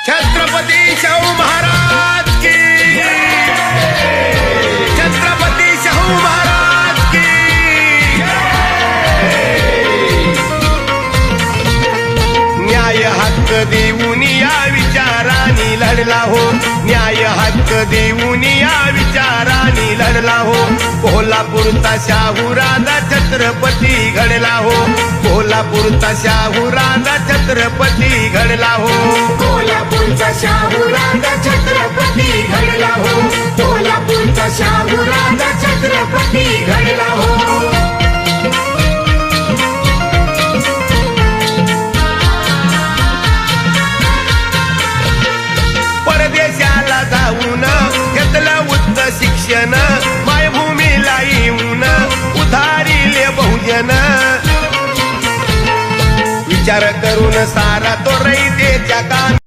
छत्रपती शाहू महाराज की, छत्रपती शाहू महाराज की। न्याय हक्क देऊन या विचारांनी लढला हो, न्याय हक्क देऊन या विचारांनी लढला हो। कोल्हापूरचा शाहू राजा छत्रपती घडला हो, कोल्हापूरचा शाहू राजा छत्रपती घडला हो। कोल्हापूरचा शाहू राजा छत्रपती घडला हो, कोल्हापूरचा शाहू राजा छत्रपती घडला हो। परदेशाला जाऊन घेतलं उच्च शिक्षण, मायभूमीला येऊन उधारिले बहुजन। विचार करून सारा तो रयतेच्या कामी